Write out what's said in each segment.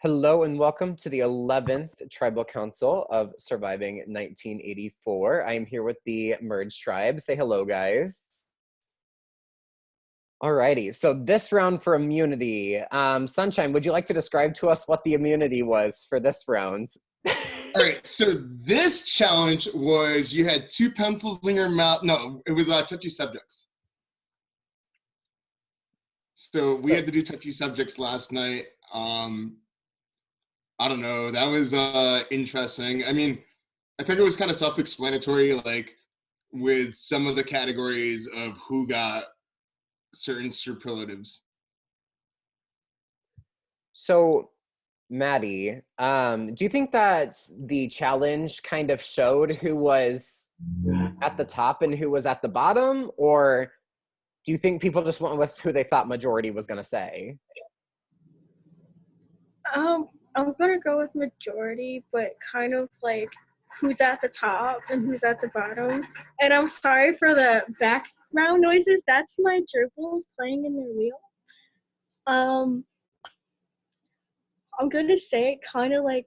Hello and welcome to the 11th Tribal Council of Surviving 1984. I am here with the Merge Tribe. Say hello, guys. Alrighty, so this round for immunity. Sunshine, would you like to describe to us what the immunity was for this round? All right, so this challenge was you had two pencils in your mouth. No, it was touchy subjects. So we had to do touchy subjects last night. I don't know. That was interesting. I mean, I think it was kind of self-explanatory, like with some of the categories of who got certain superlatives. So, Maddie, do you think that the challenge kind of showed who was at the top and who was at the bottom, or do you think people just went with who they thought majority was going to say? I'm gonna go with majority, but kind of like who's at the top and who's at the bottom. And I'm sorry for the background noises. That's my gerbils playing in their wheel. I'm gonna say it kind of like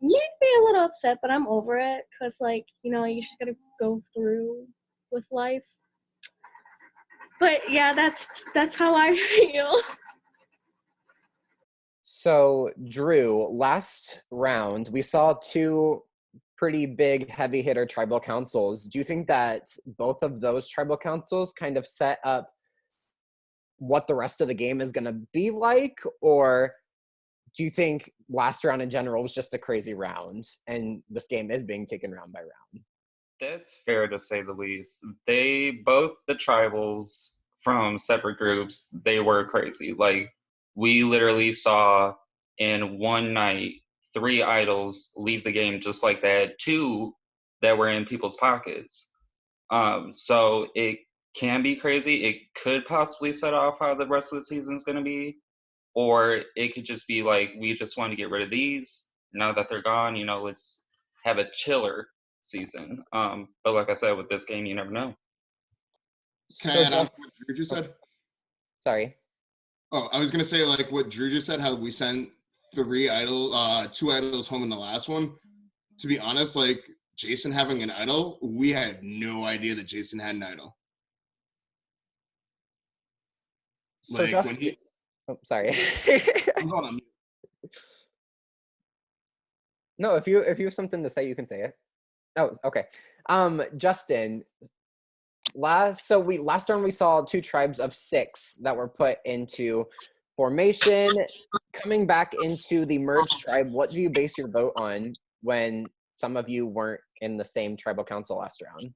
made me a little upset, but I'm over it because you just gotta go through with life. But yeah, that's how I feel. So, Drew, last round, we saw two pretty big heavy hitter tribal councils. Do you think that both of those tribal councils kind of set up what the rest of the game is going to be like? Or do you think last round in general was just a crazy round and this game is being taken round by round? That's fair to say the least. Both the tribals from separate groups, they were crazy. Like, we literally saw in one night 3 idols leave the game just like that, 2 that were in people's pockets. So it can be crazy. It could possibly set off how the rest of the season's going to be. Or it could just be like, we just want to get rid of these. Now that they're gone, let's have a chiller season. But like I said, with this game, you never know. Can I add on to what Drew just said? Sorry. Oh, I was gonna say like what Drew just said, how we sent 2 idols home in the last one. To be honest, like Jason having an idol, we had no idea that Jason had an idol. So like when he, oh, sorry. I'm going on mute. No, if you have something to say, you can say it. Oh, okay. Justin, last round we saw 2 tribes of 6 that were put into formation. Coming back into the merged tribe, what do you base your vote on when some of you weren't in the same tribal council last round?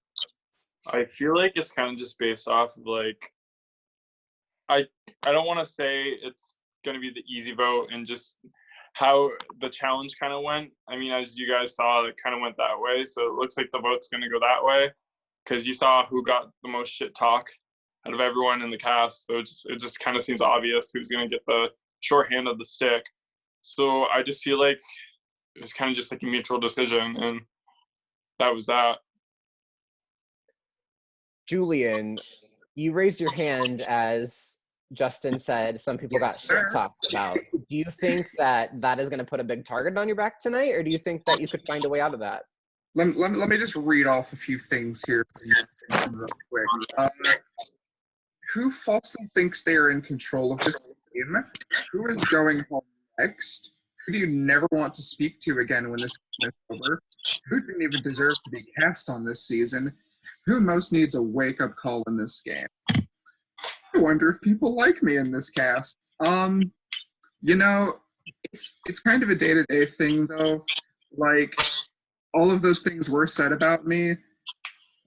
I feel like it's kind of just based off of like, I don't want to say it's going to be the easy vote and just how the challenge kind of went. I mean, as you guys saw, it kind of went that way. So it looks like the vote's going to go that way because you saw who got the most shit talk out of everyone in the cast. So it just kind of seems obvious who's going to get the shorthand of the stick. So I just feel like it was kind of just like a mutual decision, and that was that. Julian, you raised your hand as Justin said some people got shit talked about. Do you think that that is going to put a big target on your back tonight, or do you think that you could find a way out of that? Let me just read off a few things here real quick. Who falsely thinks they are in control of this game? Who is going home next? Who do you never want to speak to again when this game is over? Who didn't even deserve to be cast on this season? Who most needs a wake-up call in this game? I wonder if people like me in this cast. You know, it's kind of a day-to-day thing though. Like, all of those things were said about me,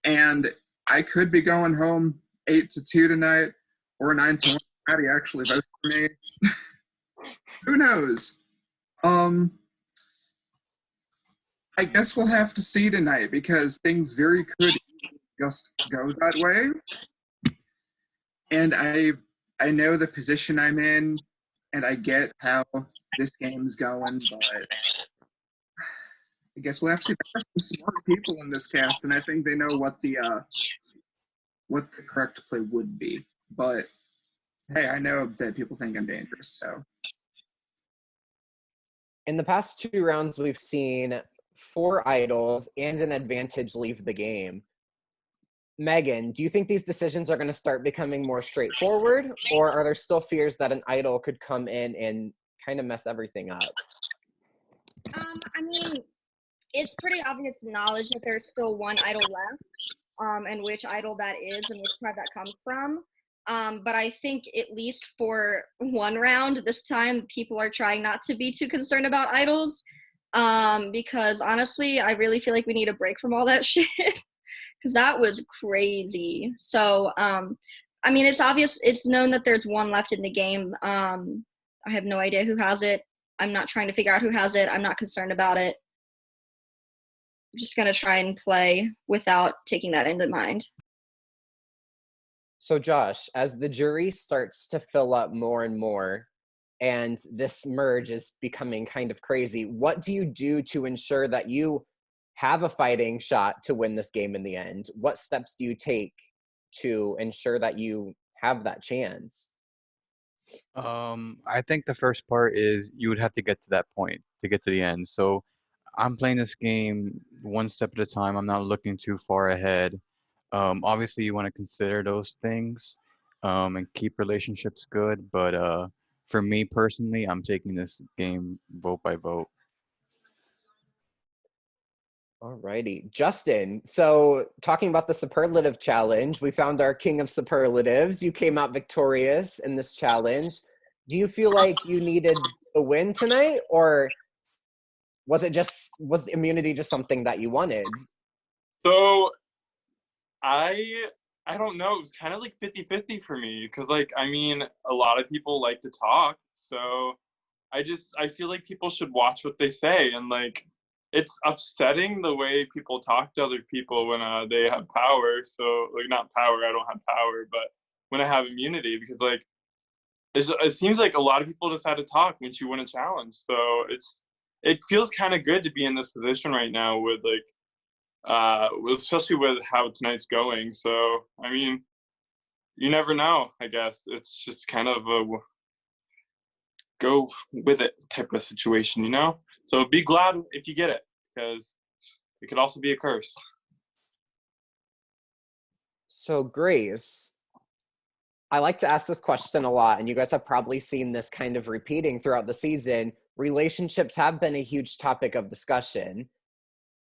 and I could be going home 8-2 tonight, or 9-1. Patty actually voted for me. Who knows? I guess we'll have to see tonight because things very could just go that way. And I know the position I'm in, and I get how this game's going, but I guess we'll have to see. There are some smart people in this cast, and I think they know what the correct play would be. But hey, I know that people think I'm dangerous, so In the past 2 rounds, we've seen 4 idols and an advantage leave the game. Megan, do you think these decisions are going to start becoming more straightforward, or are there still fears that an idol could come in and kind of mess everything up? I mean, it's pretty obvious knowledge that there's still one idol left, and which idol that is and which tribe that comes from. But I think at least for one round this time, people are trying not to be too concerned about idols, because honestly, I really feel like we need a break from all that shit, because that was crazy. So, I mean, it's obvious, it's known that there's one left in the game. I have no idea who has it. I'm not trying to figure out who has it. I'm not concerned about it. I'm just going to try and play without taking that into mind. So Josh, as the jury starts to fill up more and more, and this merge is becoming kind of crazy, what do you do to ensure that you have a fighting shot to win this game in the end? What steps do you take to ensure that you have that chance? I think the first part is you would have to get to that point to get to the end. So I'm playing this game one step at a time. I'm not looking too far ahead. Obviously, you want to consider those things and keep relationships good. But for me personally, I'm taking this game vote by vote. Alrighty, Justin, so talking about the superlative challenge, we found our king of superlatives. You came out victorious in this challenge. Do you feel like you needed a win tonight, or was the immunity just something that you wanted? So I don't know. It was kind of like 50-50 for me because, like, I mean, a lot of people like to talk. So I feel like people should watch what they say. And, like, it's upsetting the way people talk to other people when they have power. So, like, not power, I don't have power, but when I have immunity, because, like, it seems like a lot of people just had to talk when you win a challenge. So it feels kind of good to be in this position right now with, like, especially with how tonight's going. So, I mean, you never know, I guess. It's just kind of a go with it type of situation, you know? So be glad if you get it, because it could also be a curse. So Grace, I like to ask this question a lot, and you guys have probably seen this kind of repeating throughout the season. Relationships have been a huge topic of discussion.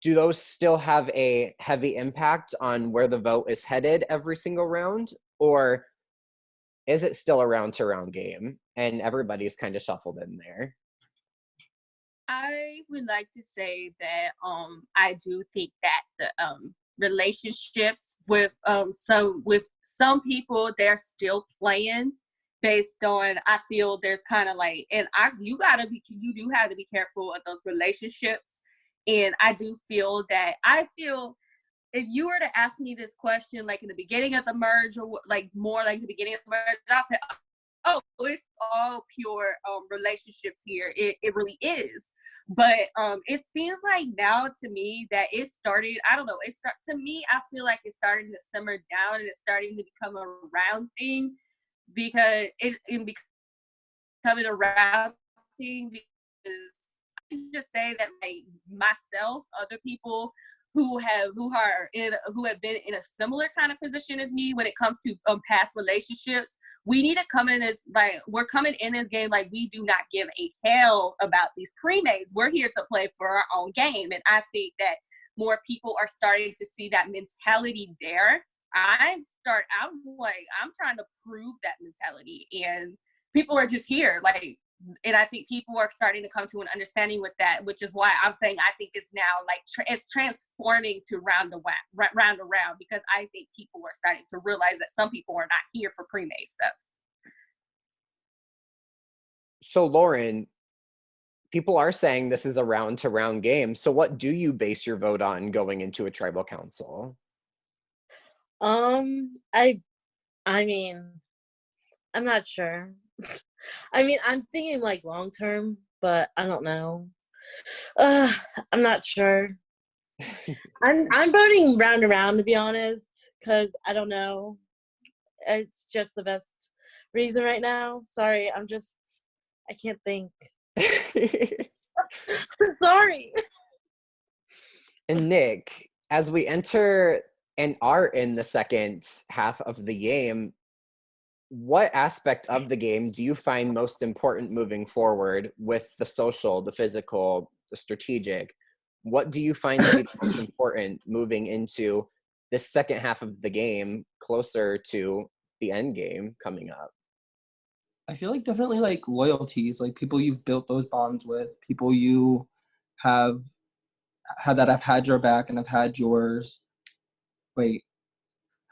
Do those still have a heavy impact on where the vote is headed every single round? Or is it still a round-to-round game and everybody's kind of shuffled in there? I would like to say that I do think that the relationships with some people, they're still playing based on, I feel there's kind of like, and you do have to be careful of those relationships. And I do feel if you were to ask me this question like in the beginning of the merge, or like more like the beginning of the merge, I'll say, oh, it's all pure relationships here. It really is. But it seems like now to me that it started, I don't know, to me, I feel like it's starting to simmer down and it's starting to become a round thing, because it's becoming a round thing, because I can just say that like myself, other people who have been in a similar kind of position as me when it comes to past relationships, we need to come in as like, we're coming in this game like we do not give a hell about these pre-mates. We're here to play for our own game. And I think that more people are starting to see that mentality there. I'm trying to prove that mentality, and people are just here. Like, and I think people are starting to come to an understanding with that, which is why I'm saying I think it's now like it's transforming to round to round, because I think people are starting to realize that some people are not here for pre-made stuff. So Lauren, people are saying this is a round to round game. So what do you base your vote on going into a tribal council? I mean, I'm not sure. I mean, I'm thinking like long term, but I don't know. I'm not sure. I'm voting round and round, to be honest, because I don't know. It's just the best reason right now. Sorry, I can't think. Sorry. And Nick, as we enter and are in the second half of the game, what aspect of the game do you find most important moving forward with the social, the physical, the strategic? What do you find to be most important moving into the second half of the game, closer to the end game coming up? I feel like definitely like loyalties, like people you've built those bonds with, people you have had that have had your back and have had yours.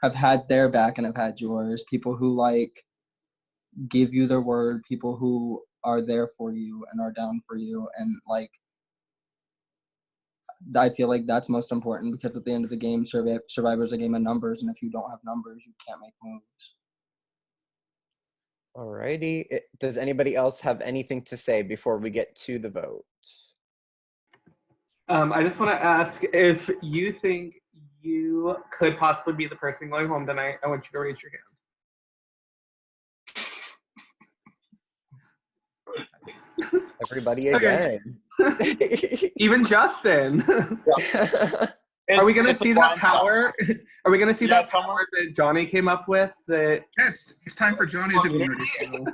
Have had their back and have had yours. People who like give you their word, people who are there for you and are down for you, and like I feel like that's most important, because at the end of the game, Survivor's a game of numbers, and if you don't have numbers, you can't make moves. Alrighty. Does anybody else have anything to say before we get to the vote? I just want to ask if you think you could possibly be the person going home tonight. I want you to raise your hand. Everybody again. Even Justin. Are we going to see that power? Are we going to see that power that Johnny came up with? That Yes, it's time for Johnny's immunity skill.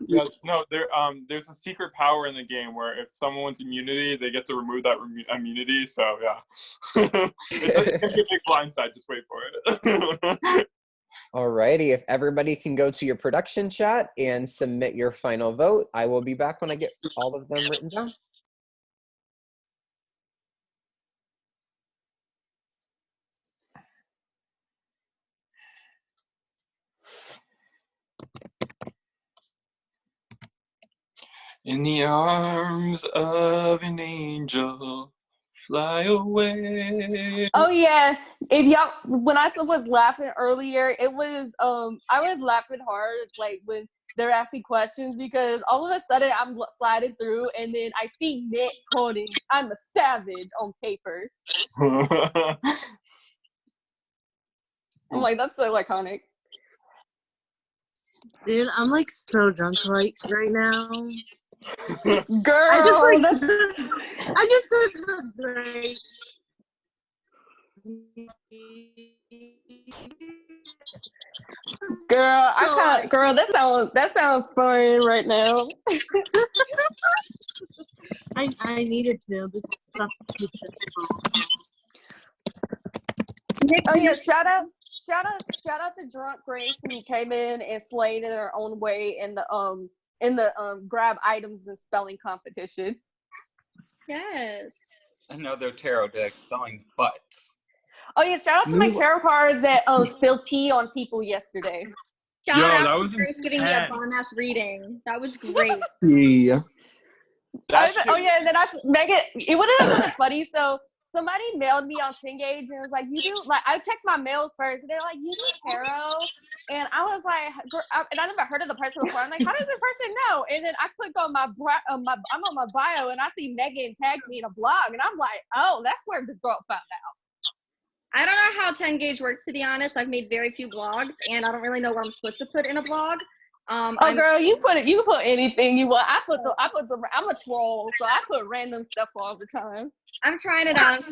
Yeah, no, there's a secret power in the game where if someone wants immunity, they get to remove that immunity. So yeah, it's a big blindside. Just wait for it. Alrighty, if everybody can go to your production chat and submit your final vote, I will be back when I get all of them written down. In the arms of an angel, fly away. Oh yeah, if y'all, when I was laughing earlier, it was I was laughing hard like when they're asking questions, because all of a sudden I'm sliding through and then I see Nick quoting "I'm a savage" on paper. I'm like, that's so iconic. Dude, I'm like so drunk right now. Girl, I just took a break. Girl, that sounds fun right now. I needed to. This stuff. Oh yeah, shout out to Drunk Grace, who came in and slayed in their own way in the grab items and spelling competition. Yes. Another tarot deck spelling butts. Oh yeah, shout out to my tarot cards that spilled tea on people yesterday. Shout out that to was Bruce giving me a bomb ass reading. That was great. Yeah. Oh yeah, and then Megan, it would have been funny. So somebody mailed me on Cengage and was like, "You do like?" I checked my mails first, and they're like, "You do tarot," and I was like, and I never heard of the person before. I'm like, "How does this person know?" And then I click on I'm on my bio, and I see Megan tag me in a blog, and I'm like, "Oh, that's where this girl found out." I don't know how 10Gauge works, to be honest. I've made very few blogs, and I don't really know what I'm supposed to put in a blog. Girl, you can put anything you want. I'm a troll, so I put random stuff all the time. I'm trying it out.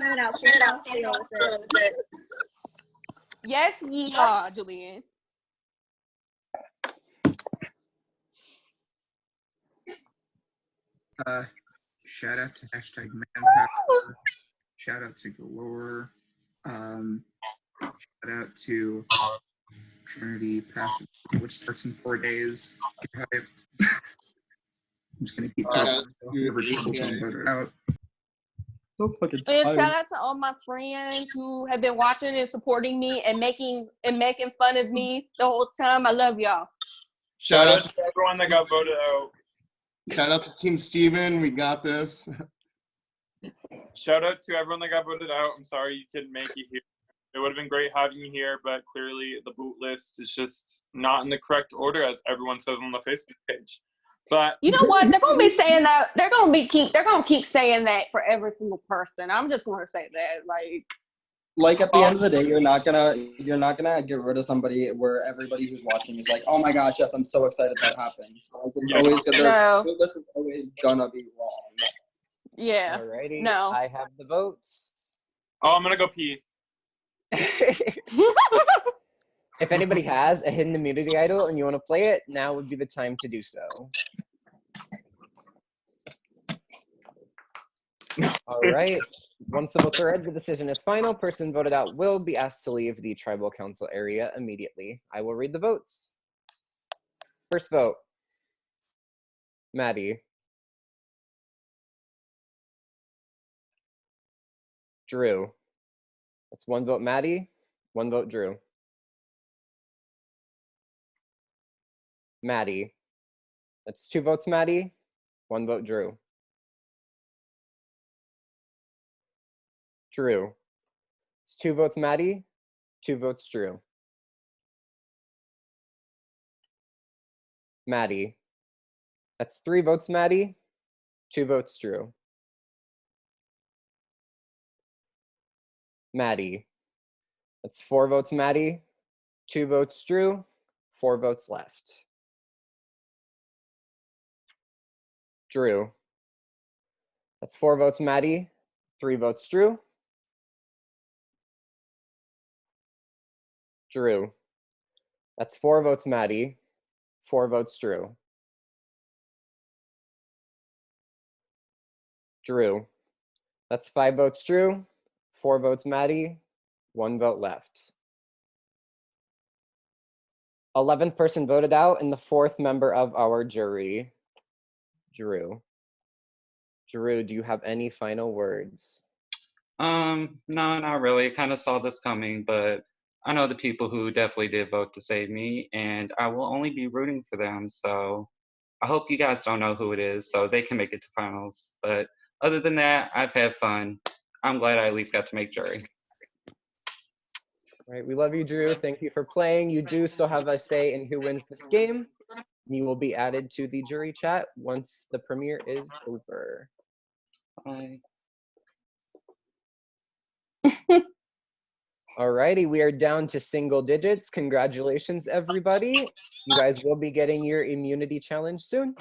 Yes, yeehaw, Julian. Shout out to #manpower. Shout out to Galore. Shout out to Trinity Pastor, which starts in 4 days. I'm just gonna keep talking. So fucking And tired. shout out to all my friends who have been watching and supporting me and making fun of me the whole time. I love y'all. Shout out to everyone that got voted out. Shout out to Team Steven. We got this. Shout out to everyone that got voted out. I'm sorry you couldn't make it here. It would have been great having you here, but clearly the boot list is just not in the correct order, as everyone says on the Facebook page. But you know what? They're gonna be saying that. They're gonna keep saying that for every single person. I'm just gonna say that, Like at the end of the day, you're not gonna get rid of somebody where everybody who's watching is like, oh my gosh, yes, I'm so excited that happened. So like, it's always gonna be wrong. Yeah. Alrighty. No. I have the votes. Oh, I'm gonna go pee. If anybody has a hidden immunity idol and you want to play it, now would be the time to do so. All right. Once the votes are read, the decision is final. Person voted out will be asked to leave the tribal council area immediately. I will read the votes. First vote, Maddie. Drew. That's one vote, Maddie. One vote, Drew. Maddie. That's two votes, Maddie. One vote, Drew. Drew. It's two votes, Maddie. Two votes, Drew. Maddie. That's three votes, Maddie. Two votes, Drew. Maddie. That's four votes, Maddie. Two votes, Drew. Four votes left. Drew. That's four votes, Maddie. Three votes, Drew. Drew. That's four votes, Maddie. Four votes, Drew. Drew. That's five votes, Drew. Four votes, Maddie. One vote left. 11th person voted out and the fourth member of our jury, Drew. Drew, do you have any final words? No, not really. Kind of saw this coming, but I know the people who definitely did vote to save me, and I will only be rooting for them. So I hope you guys don't know who it is, so they can make it to finals. But other than that, I've had fun. I'm glad I at least got to make jury. All right, we love you, Drew. Thank you for playing. You do still have a say in who wins this game. You will be added to the jury chat once the premiere is over. Bye. Alrighty, we are down to single digits. Congratulations, everybody. You guys will be getting your immunity challenge soon.